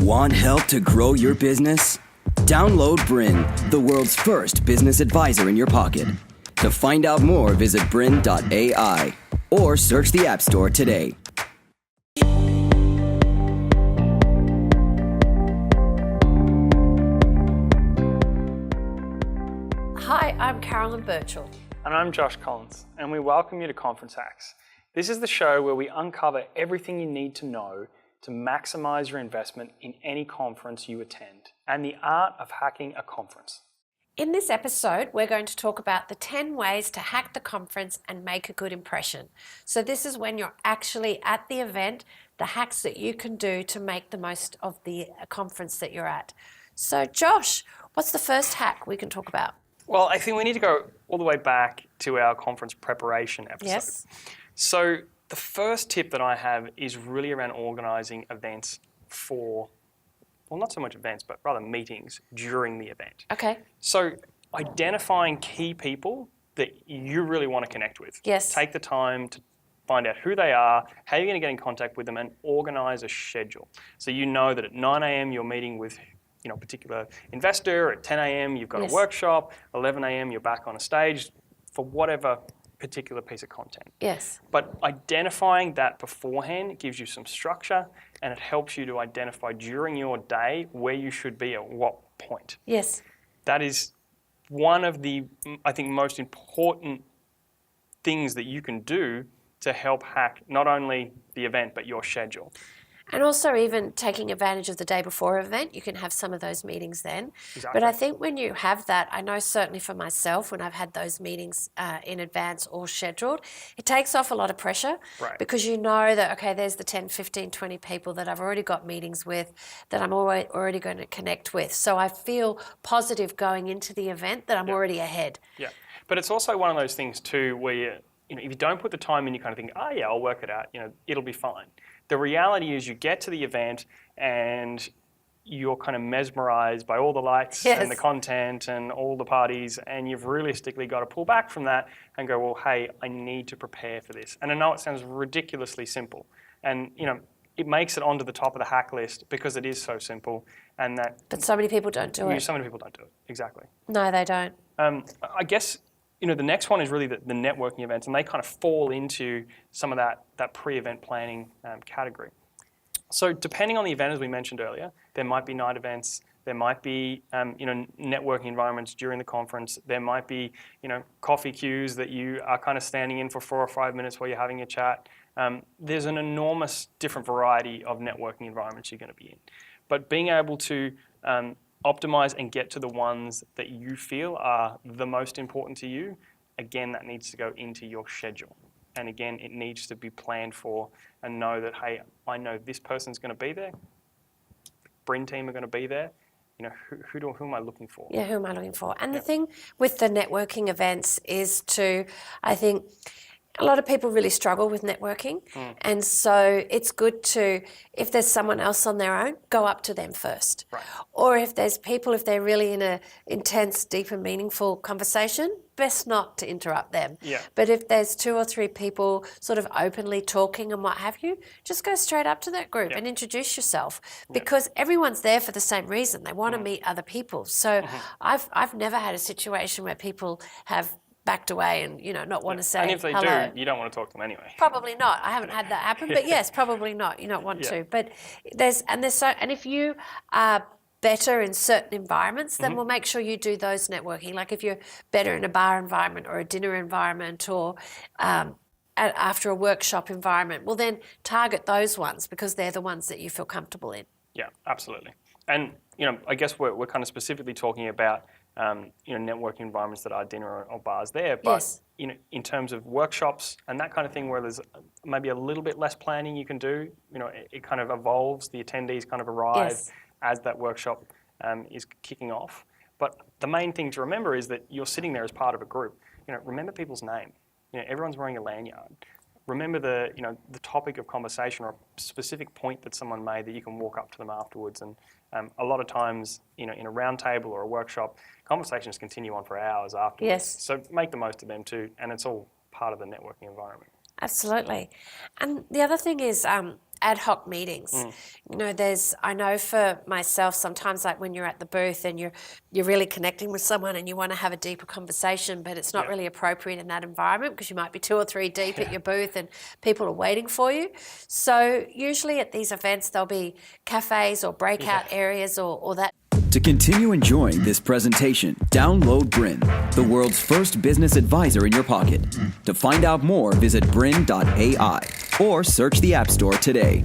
Want help to grow your business? Download BRiN, the world's first business advisor in your pocket. To find out more, visit BRiN.ai or search the App Store today. Hi, I'm Carolyn Birchill. And I'm Josh Collins, and we welcome you to Conference Hacks. This is the show where we uncover everything you need to know to maximize your investment in any conference you attend, and the art of hacking a conference. In this episode, we're going to talk about the 10 ways to hack the conference and make a good impression. So this is when you're actually at the event, the hacks that you can do to make the most of the conference that you're at. So Josh, what's the first hack we can talk about? Well, I think we need to go all the way back to our conference preparation episode. Yes. So the first tip that I have is really around organizing events for, well, not so much events, but rather meetings during the event. Okay. So identifying key people that you really want to connect with. Yes. Take the time to find out who they are, how you're going to get in contact with them, and organize a schedule. So you know that at 9 a.m. you're meeting with a particular investor, at 10 a.m. you've got Yes. a workshop, 11 a.m. you're back on a stage for whatever particular piece of content. Yes. But identifying that beforehand gives you some structure, and it helps you to identify during your day where you should be at what point. Yes. That is one of the, I think, most important things that you can do to help hack not only the event, but your schedule. And also even taking advantage of the day before an event, you can have some of those meetings then. Exactly. But I think when you have that, I know certainly for myself, when I've had those meetings in advance or scheduled, it takes off a lot of pressure. Right. Because you know that, okay, there's the 10, 15, 20 people that I've already got meetings with, that I'm already going to connect with. So I feel positive going into the event that I'm already ahead. Yeah, but it's also one of those things too where if you don't put the time in, you kind of think, oh yeah, I'll work it out. It'll be fine. The reality is you get to the event and you're kind of mesmerized by all the lights Yes. and the content and all the parties, and you've realistically got to pull back from that and go, well, hey, I need to prepare for this. And I know it sounds ridiculously simple, and it makes it onto the top of the hack list because it is so simple, and that. But so many people don't do it. So many people don't do it. Exactly. No, they don't. I guess the next one is really the networking events, and they kind of fall into some of that pre-event planning category. So depending on the event, as we mentioned earlier, there might be night events, there might be networking environments during the conference, there might be coffee queues that you are kind of standing in for 4 or 5 minutes while you're having a chat. There's an enormous different variety of networking environments you're going to be in. But being able to optimize and get to the ones that you feel are the most important to you, again, that needs to go into your schedule. And again, it needs to be planned for, and know that, hey, I know this person's going to be there, the BRiN team are going to be there. Who am I looking for? Yeah, who am I looking for? And the thing with the networking events is I think, a lot of people really struggle with networking, and so it's good to, if there's someone else on their own, go up to them first. Right. Or if there's people, if they're really in a intense, deep and meaningful conversation, best not to interrupt them. Yeah. But if there's 2 or 3 people sort of openly talking and what have you, just go straight up to that group and introduce yourself, because everyone's there for the same reason. They want to meet other people. So I've never had a situation where people have backed away and not want to say hello. And if they do, you don't want to talk to them anyway. Probably not. I haven't had that happen, but yes, probably not. You don't want to. But there's if you are better in certain environments, then we'll make sure you do those networking. Like if you're better in a bar environment or a dinner environment or after a workshop environment, well then target those ones because they're the ones that you feel comfortable in. Yeah, absolutely. And I guess we're kind of specifically talking about networking environments that are dinner or bars there. But in terms of workshops and that kind of thing, where there's maybe a little bit less planning you can do, it kind of evolves. The attendees kind of arrive as that workshop is kicking off. But the main thing to remember is that you're sitting there as part of a group. Remember people's name. Everyone's wearing a lanyard. Remember the topic of conversation or a specific point that someone made that you can walk up to them afterwards. And a lot of times, in a round table or a workshop, conversations continue on for hours afterwards. Yes. So make the most of them too, and it's all part of the networking environment. Absolutely. And the other thing is, ad hoc meetings. You know, I know for myself, sometimes like when you're at the booth and you're really connecting with someone and you want to have a deeper conversation, but it's not really appropriate in that environment because you might be 2 or 3 deep at your booth and people are waiting for you. So usually at these events, there'll be cafes or breakout areas or that. To continue enjoying this presentation, download BRiN, the world's first business advisor in your pocket. To find out more, visit BRiN.ai or search the App Store today.